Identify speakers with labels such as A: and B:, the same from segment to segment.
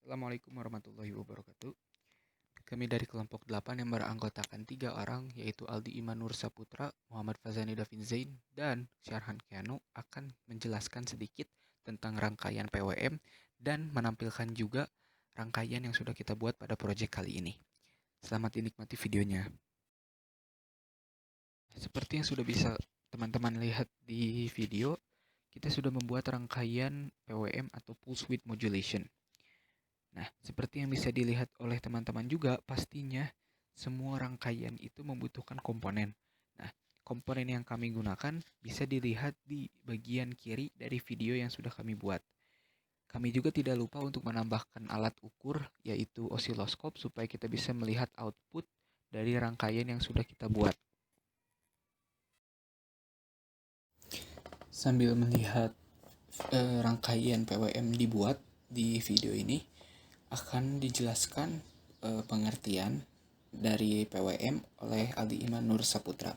A: Assalamualaikum warahmatullahi wabarakatuh. Kami dari kelompok 8 yang beranggotakan 3 orang, yaitu Aldi Iman Nur Saputra, Muhammad Fazani Davin Zain, dan Syarhan Kianu akan menjelaskan sedikit tentang rangkaian PWM dan menampilkan juga rangkaian yang sudah kita buat pada proyek kali ini. Selamat dinikmati videonya. Seperti yang sudah bisa teman-teman lihat di video, kita sudah membuat rangkaian PWM atau Pulse Width Modulation. Nah, seperti yang bisa dilihat oleh teman-teman juga, pastinya semua rangkaian itu membutuhkan komponen. Nah, komponen yang kami gunakan bisa dilihat di bagian kiri dari video yang sudah kami buat. Kami juga tidak lupa untuk menambahkan alat ukur, yaitu osiloskop, supaya kita bisa melihat output dari rangkaian yang sudah kita buat. Sambil melihat rangkaian PWM dibuat di video ini, akan dijelaskan pengertian dari PWM oleh Aldi Iman Nur Saputra.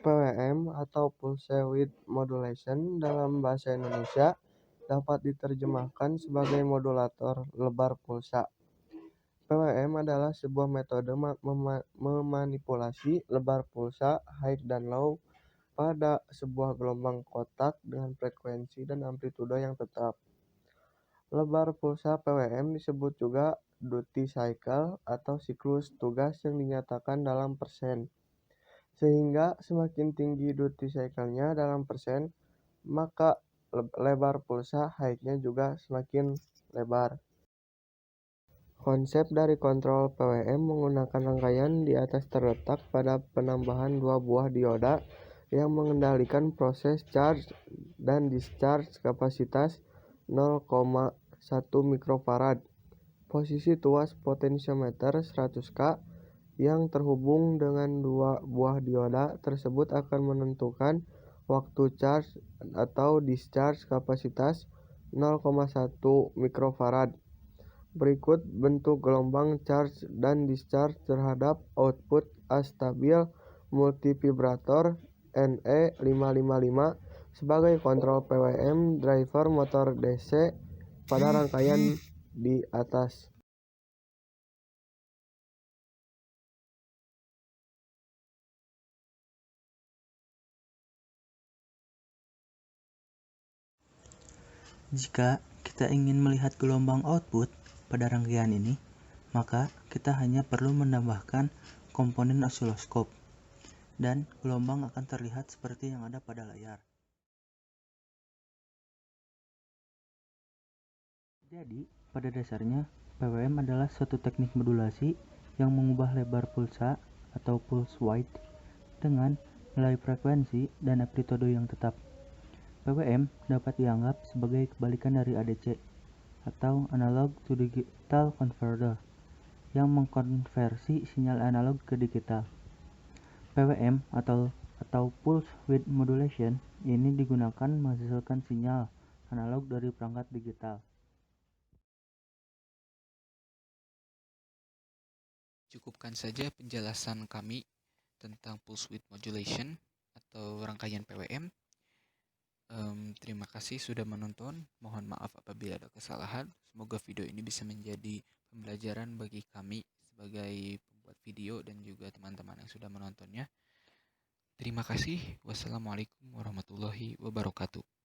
B: PWM atau Pulse Width Modulation dalam bahasa Indonesia dapat diterjemahkan sebagai modulator lebar pulsa. PWM adalah sebuah metode memanipulasi lebar pulsa high dan low pada sebuah gelombang kotak dengan frekuensi dan amplitudo yang tetap. Lebar pulsa PWM disebut juga duty cycle atau siklus tugas yang dinyatakan dalam persen. Sehingga semakin tinggi duty cycle-nya dalam persen, maka lebar pulsa high-nya juga semakin lebar. Konsep dari kontrol PWM menggunakan rangkaian di atas terletak pada penambahan dua buah dioda yang mengendalikan proses charge dan discharge kapasitas 0,1 mikrofarad. Posisi tuas potensiometer 100K yang terhubung dengan dua buah dioda tersebut akan menentukan waktu charge atau discharge kapasitas 0,1 mikrofarad. Berikut bentuk gelombang charge dan discharge terhadap output astabil multivibrator NE555 sebagai kontrol PWM driver motor DC pada rangkaian di atas.
C: Jika kita ingin melihat gelombang output pada rangkaian ini, maka kita hanya perlu menambahkan komponen osiloskop, dan gelombang akan terlihat seperti yang ada pada layar. Jadi, pada dasarnya, PWM adalah suatu teknik modulasi yang mengubah lebar pulsa atau pulse width dengan nilai frekuensi dan amplitudo yang tetap. PWM dapat dianggap sebagai kebalikan dari ADC atau Analog to Digital Converter yang mengkonversi sinyal analog ke digital. PWM atau Pulse Width Modulation ini digunakan menghasilkan sinyal analog dari perangkat digital.
A: Cukupkan saja penjelasan kami tentang Pulse Width Modulation atau rangkaian PWM. Terima kasih sudah menonton. Mohon maaf apabila ada kesalahan. Semoga video ini bisa menjadi pembelajaran bagi kami sebagai pembuat video dan juga teman-teman yang sudah menontonnya. Terima kasih. Wassalamualaikum warahmatullahi wabarakatuh.